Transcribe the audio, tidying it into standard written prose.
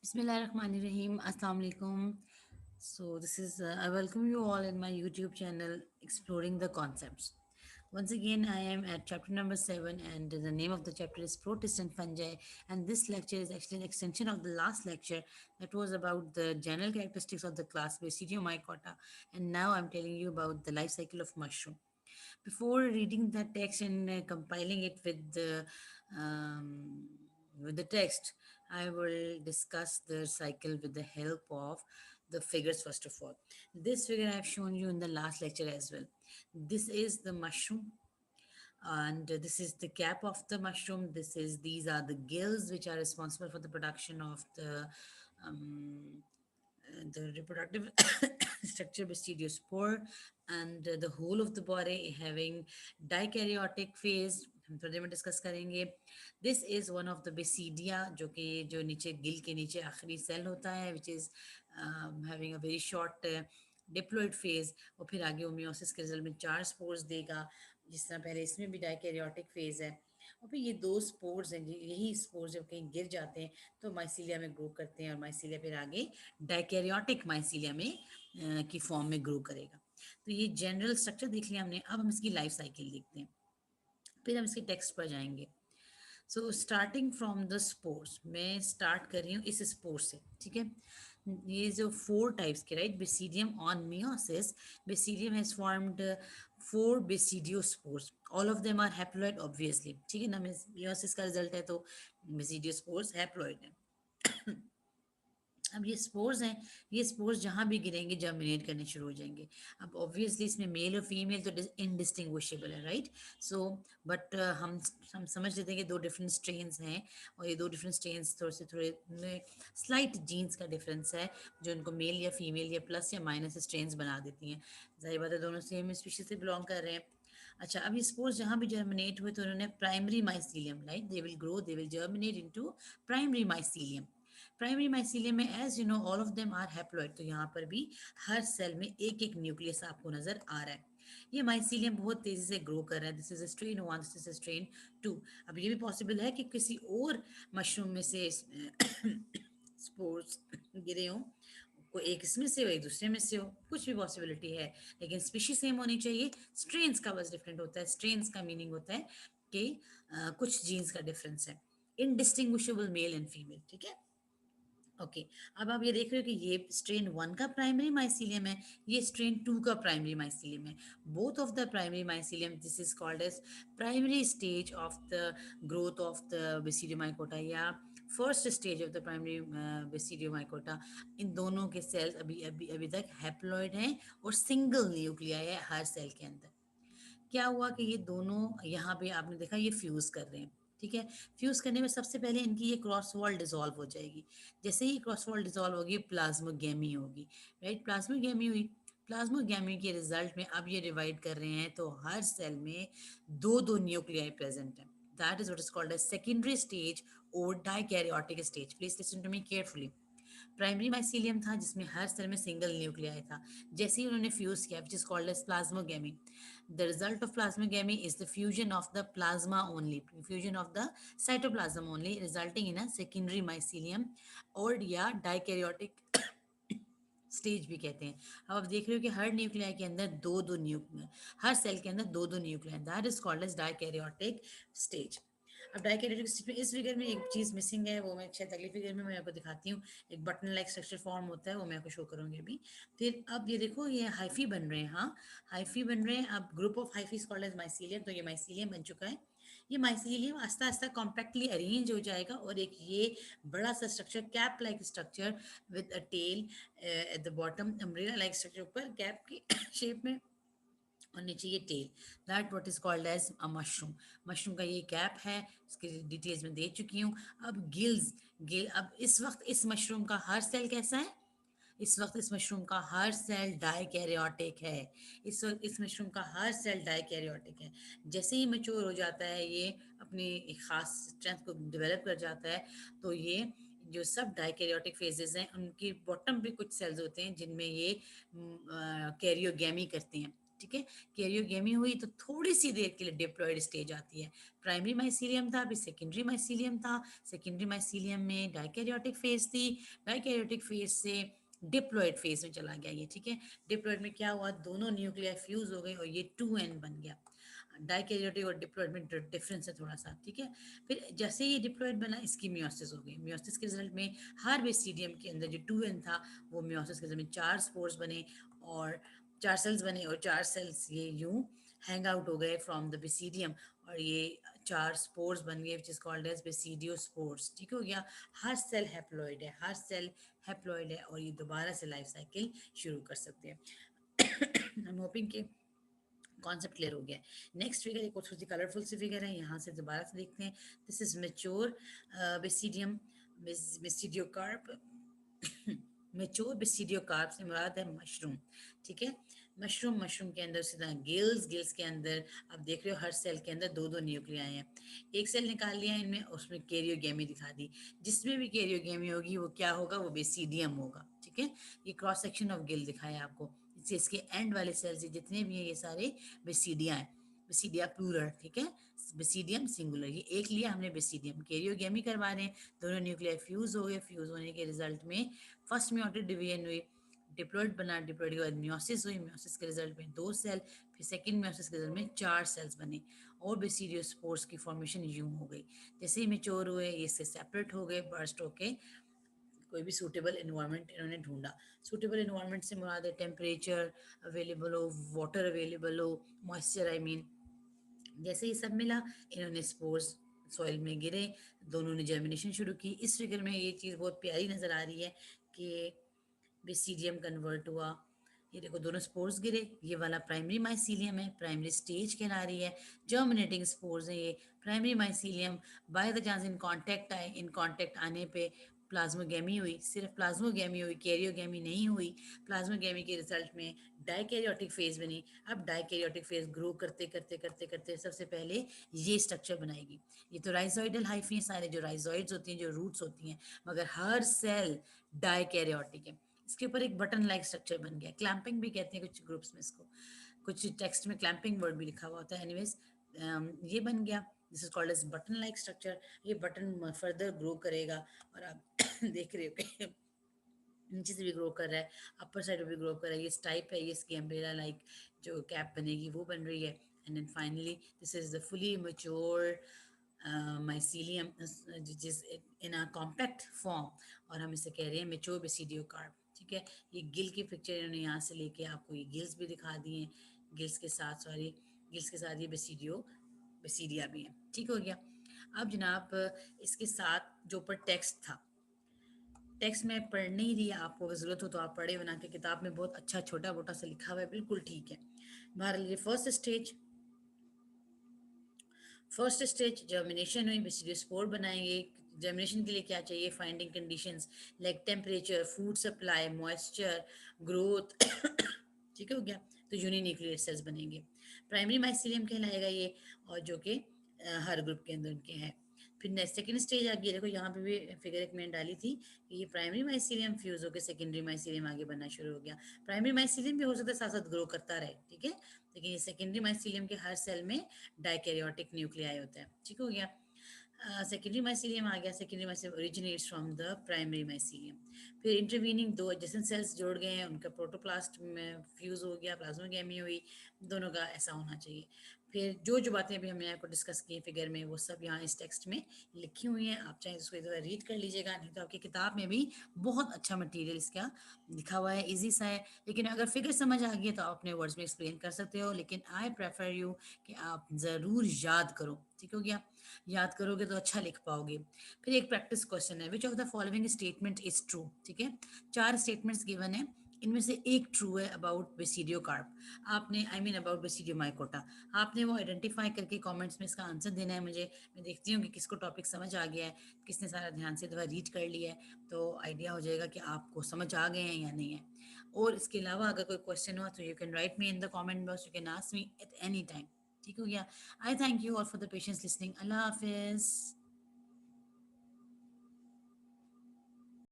Bismillahirrahmanirrahim. Assalamu alaikum. So this is I welcome you all in my YouTube channel Exploring the Concepts. Once again, I am at chapter number 7, and the name of the chapter is Protist and Fungi. And this lecture is actually an extension of the last lecture that was about the general characteristics of the class Basidium mycota. And now I'm telling you about the life cycle of mushroom. Before reading the text and compiling it um, with the text, I will discuss the cycle with the help of the figures first of all. This figure I have shown you in the last lecture as well. This is the mushroom, and this is the cap of the mushroom. These are the gills which are responsible for the production of um, the reproductive structure basidiospore, and the whole of the body having dikaryotic phase हम थोड़ी देर में discuss करेंगे. This is one of the basidia जो नीचे गिल के नीचे आखिरी cell होता है which is having a very short diploid phase, और फिर आगे वो मियोसिस के रिजल्ट में 4 स्पोर्स देगा, जिस तरह पहले इसमें भी डाइकैरियोटिक फेज है. और फिर ये 2 स्पोर्स हैं, यही स्पोर्स जब कहीं गिर जाते हैं तो माइसीलिया में ग्रो करते हैं, और माइसीलिया फिर आगे डाइकैरियोटिक माइसीलिया में की फॉर्म में ग्रो करेगा. तो ये जनरल स्ट्रक्चर देख लिया हमने. अब हम इसकी लाइफ साइकिल देखते हैं, फिर हम इसके टेक्स्ट पर जाएंगे. So starting from the spores, मैं स्टार्ट कर रही हूँ इस स्पोर से, ठीक है. ये जो 4 टाइप्स के, right, basidium on meiosis, basidium has formed 4 basidiospores. All of them are haploid obviously, ठीक है ना. मियोसिस का रिजल्ट है तो बेसिडियोस्पोर्स हैप्लॉइड है. अब ये स्पोर्स हैं, ये स्पोर्स जहाँ भी गिरेंगे जर्मिनेट करने शुरू हो जाएंगे. अब ऑब्वियसली इसमें मेल और फीमेल तो इनडिस्टिंग्विशेबल है, राइट. सो बट हम समझ लेते हैं कि 2 डिफरेंट स्ट्रेन्स हैं, और ये 2 डिफरेंट स्ट्रेन्स थोड़े स्लाइट जीन्स का डिफरेंस है जो इनको मेल या फीमेल या प्लस या माइनस स्ट्रेन्स बना देती हैं. जाहिर बात है दोनों सेम स्पीशीज से बिलोंग कर रहे हैं. अच्छा, अब ये स्पोर्स जहाँ भी जर्मिनेट हुए तो उन्होंने primary mycelium, right, they will grow, they will germinate into primary mycelium. Primary mycelium में as you know all of them are haploid, तो यहाँ पर भी हर सेल में एक एक न्यूक्लियस आपको नजर आ रहा है. ये माइसीलियम बहुत तेजी से ग्रो कर रहा है. This is strain 1, this is strain 2. अब ये भी पॉसिबल है कि किसी और मशरूम में से स्पोर्स गिरे हों, कोई एक इसमें से हो एक दूसरे में से हो, कुछ भी पॉसिबिलिटी है, लेकिन स्पीशी सेम होनी चाहिए. स्ट्रेन्स का बस डिफरेंट होता है. स्ट्रेन्स का मीनिंग होता है कि कुछ जीन्स का डिफरेंस है. इनडिस्टिंग्विशेबल मेल एंड फीमेल, ठीक है. ओके, अब आप ये देख रहे हो कि ये स्ट्रेन 1 का प्राइमरी माइसीलियम है, ये स्ट्रेन 2 का प्राइमरी माइसीलियम है. Both of the primary mycelium, this is called as primary stage of the growth of the basidiomycota, या first stage of the primary basidiomycota. इन दोनों के सेल्स अभी अभी अभी तक हैप्लॉइड हैं और सिंगल न्यूक्लियाई है हर सेल के अंदर. क्या हुआ कि ये दोनों यहाँ पे आपने देखा ये फ्यूज कर रहे हैं, ठीक है. फ्यूज करने में सबसे पहले इनकी ये क्रॉस वॉल डिसॉल्व हो जाएगी. जैसे ही क्रॉस वॉल डिसॉल्व होगी प्लाज्मोगेमी होगी, राइट. प्लाज्मोगेमी हुई, प्लाज्मोगेमी के रिजल्ट में अब ये डिवाइड कर रहे हैं तो हर सेल में 2 न्यूक्लियाई प्रेजेंट है. That is what is called as secondary stage और dikaryotic stage. Please listen to me carefully. Primary mycelium था जिसमें हर सेल में सिंगल न्यूक्लियाई था. जैसे ही उन्होंने फ्यूज किया, which is called as plasmogamy, the result of plasmogamy is the fusion of the plasma only, fusion of the cytoplasm only, resulting in a secondary mycelium और या dikaryotic स्टेज भी कहते हैं. अब आप देख रहे हो कि हर न्यूक्लियाई के अंदर दो न्यूक्लियाई, हर सेल के अंदर दो nuclei, that is called as dikaryotic stage. अब डाइकैरियोटिक स्टेज में इस फिगर में एक चीज मिसिंग है, वो मैं शायद अगली फिगर में मैं आपको दिखाती हूँ. एक बटन लाइक स्ट्रक्चर फॉर्म होता है, वो मैं आपको शो करूंगी अभी. फिर अब ये देखो ये हाइफी बन रहे हैं. हाँ, हाइफी बन रहे हैं. अब group of hyphae called as mycelium, तो ये माइसीलियम बन चुका है. ये माइसीलियम आस्ता आस्ता कॉम्पैक्टली अरेंज हो जाएगा और एक ये बड़ा सा structure, cap like structure with a tail at the bottom, umbrella like structure ऊपर कैप की शेप में, और नीचे ये tail, that what is called as a mushroom. Mushroom का ये कैप है, इसकी डिटेल्स में दे चुकी हूँ. अब गिल्स, गिल, अब इस वक्त इस मशरूम का हर सेल कैसा है? इस वक्त इस मशरूम का हर सेल डाइकैरियोटिक है. इस वक्त इस मशरूम का हर सेल डाइकैरियोटिक है. जैसे ही मैच्योर हो जाता है, ये अपनी एक खास स्ट्रेंथ को डेवलप कर जाता है, तो ये जो सब डाइकैरियोटिक फेजेस हैं उनकी बॉटम पे कुछ सेल्स होते हैं जिनमें ये कैरियोगेमी करते हैं. ठीक है। कैरियोगेमी हुई तो थोड़ी सी देर के लिए डिप्लॉयड स्टेज आती है। प्राइमरी माइसीलियम था, फिर सेकेंडरी माइसीलियम था, सेकेंडरी माइसीलियम में डाइकैरियोटिक फेज थी, डाइकैरियोटिक फेज से डिप्लॉयड फेज में चला गया ये, ठीक है। डिप्लॉयड में क्या हुआ, दोनों न्यूक्लियाई फ्यूज हो गए और ये 2n बन गया। डाइकैरियोटिक और डिप्लॉयड में डिफरेंस है थोड़ा सा, ठीक है। फिर जैसे ही डिप्लॉयड बना, इसकी मियोसिस हो गई। मियोसिस के रिजल्ट में हर बेसिडियम के अंदर जो 2n था वो मियोसिस के रिजल्ट में 4 स्पोर्स बने और 4 सेल्स बने, और 4 सेल्स ये यूं हैंग आउट हो गए फ्रॉम द बेसिडियम, और ये 4 स्पोर्स बन गए which is called as basidiospores, ठीक हो गया। हर सेल हैप्लॉइड है, हर सेल हैप्लॉइड है, और ये दोबारा से लाइफ साइकिल शुरू कर सकते हैं। आई एम होपिंग कि कॉन्सेप्ट क्लियर हो गया। नेक्स्ट फिगर एक थोड़ी सी कलरफुल सी फिगर है, यहाँ से दोबारा से देखते हैं। This is mature basidium basidiocarp. Mature basidiocarp से मुराद है मशरूम, ठीक है। मशरूम के अंदर सीधा गिल्स के अंदर आप देख रहे हो हर सेल के अंदर दो दो न्यूक्लियाई हैं। एक सेल निकाल लिया इनमें, उसमें कैरियोगेमी दिखा दी। जिसमें भी कैरियोगेमी होगी वो क्या होगा, वो बेसिडियम होगा, ठीक है। ये क्रॉस सेक्शन ऑफ गिल दिखाया आपको। इसके एंड वाले सेल्स जितने भी हैं ये सारे बेसिडिया हैं, बेसिडिया प्लूरल, ठीक है। बेसिडियम सिंगुलर, ये एक लिया हमने बेसिडियम। कैरियोगेमी करवा रहे हैं, दोनों न्यूक्लियर फ्यूज हो गए, फ्यूज होने के रिजल्ट में फर्स्ट म्योटिक डिवीजन हुई, डिप्लॉइड बना, डिप्लॉइड के बाद म्योसिस हुई, म्योसिस के रिजल्ट में 2 सेल, फिर सेकंड म्योसिस के रिजल्ट में 4 सेल्स बने, और बेसिडियो स्पोर्स की फॉर्मेशन यूं हो गई। जैसे ही मेच्योर हुए ये से सेपरेट हो गए, बर्स्ट होके कोई भी सूटेबल इन्वायरमेंट इन्होंने ढूंढा। सूटेबल इन्वायरमेंट से मुराद है टेम्परेचर अवेलेबल हो, वाटर अवेलेबल हो, मॉइस्चर आई मीन। जैसे ही सब मिला, इन्होंने स्पोर्स सॉइल में गिरे, दोनों ने जर्मिनेशन शुरू की। इस फिगर में ये चीज़ बहुत प्यारी नज़र आ रही है कि बेसिडियम कन्वर्ट हुआ। ये देखो दोनों स्पोर्स गिरे, ये वाला प्राइमरी माइसीलियम है, प्राइमरी स्टेज कहला रही है। जर्मिनेटिंग स्पोर्स हैं ये, primary mycelium by the chance in contact आए, इन कांटेक्ट आने पे प्लाज्मोगेमी हुई, सिर्फ प्लाज्मोगेमी हुई, कैरियोगेमी नहीं हुई। प्लाज्मोगेमी के रिजल्ट में डाइकैरियोटिक फेज बनी। अब डाइकैरियोटिक फेज ग्रो करते करते करते करते सबसे पहले ये स्ट्रक्चर बनाएगी। ये तो राइजोइडल हाइफी हैं सारे, जो राइजोइड्स होती हैं, जो रूट्स होती हैं, मगर हर सेल डाइकैरियोटिक है। इसके ऊपर एक बटन लाइक स्ट्रक्चर बन गया, क्लैंपिंग भी कहते हैं कुछ ग्रुप्स में इसको, कुछ टेक्स्ट में क्लैंपिंग वर्ड भी लिखा हुआ होता है। एनीवेज ये बन गया, this is called as button like structure. ये बटन फर्दर ग्रो करेगा, और आप देख रहे हो कि नीचे से भी ग्रो कर रहा है, अपर साइड में भी ग्रो कर रहा है। ये टाइप है, ये इसकी अम्ब्रेला लाइक जो कैप बनेगी वो बन रही है। And then finally this is the fully mature mycelium which is in a compact form, और हम इसे कह रहे हैं मेच्योर बेसिडियो कार्प, ठीक है। ये गिल की पिक्चर इन्होंने यहाँ से लेके आपको ये गिल्स भी दिखा दिए हैं, गिल्स के साथ सॉरी गिल्स के साथ ये बेसिडियो बेसिडिया भी है, ठीक हो गया। अब जनाब इसके साथ जो ऊपर टेक्स्ट था, टेक्स्ट में पढ़ नहीं रही है, आपको अगर ज़रूरत हो तो आप पढ़े, बना के किताब में बहुत अच्छा छोटा मोटा सा लिखा हुआ है, बिल्कुल ठीक है। बहरहाल first stage, first stage germination हुई, बेसिडियो स्पोर बनाएंगे। जर्मिनेशन के लिए क्या चाहिए, finding conditions like temperature, food supply, moisture, growth, ठीक हो गया। तो यूनिन्यूक्लियर सेल्स बनेंगे। प्राइमरी माइसीलियम कहलाएगा ये, और जो कि हर ग्रुप के अंदर उनके हैं। फिर सेकंड स्टेज आ गई, देखो यहाँ पे भी फिगर एक मैंने डाली थी कि ये प्राइमरी माइसीलियम फ्यूज होकर सेकेंडरी माइसीलियम आगे बनना शुरू हो गया। प्राइमरी माइसीलियम भी हो सकता है साथ साथ ग्रो करता रहे, ठीक है, लेकिन ये सेकेंडरी माइसीलियम के हर सेल में डाइकैरियोटिक न्यूक्लियाई होता है, ठीक हो गया। सेकेंडरी माइसीलियम आ गया, secondary mycelium originates from the primary mycelium. फिर इंटरवीनिंग दो एडजेसेंट सेल्स जोड़ गए हैं, उनका प्रोटोप्लास्ट में फ्यूज हो गया, प्लाज्मोगेमी हुई, दोनों का ऐसा होना चाहिए। फिर जो जो बातें अभी हमने आपको डिस्कस की फिगर में, वो सब यहाँ इस टेक्स्ट में लिखी हुई हैं, आप चाहे इसको इधर रीड कर लीजिएगा, नहीं तो आपकी किताब में भी बहुत अच्छा मटेरियल इसका लिखा हुआ है, इजी सा है। लेकिन अगर फिगर समझ आ गई तो आप अपने वर्ड्स में एक्सप्लेन कर सकते हो, लेकिन आई प्रेफर यू कि आप ज़रूर याद करो, ठीक हो गया। याद करोगे तो अच्छा लिख पाओगे। फिर एक प्रैक्टिस क्वेश्चन है, which of the following statement is true, ठीक है। 4 स्टेटमेंट्स गिवन है, इनमें से एक ट्रू है अबाउट बेसिडियो कार्प। आपने I mean about basidiomycota, आपने वो आइडेंटिफाई करके कमेंट्स में इसका आंसर देना है मुझे। मैं देखती हूँ कि किसको टॉपिक समझ आ गया है, किसने सारा ध्यान से दफा रीड कर लिया है, तो आइडिया हो जाएगा कि आपको समझ आ गए हैं या नहीं है। और इसके अलावा अगर कोई क्वेश्चन हो तो you can write me in the comment box, you can ask me at any time, ठीक हो गया। I thank you all for the patience listening. अल्लाह हाफिज़।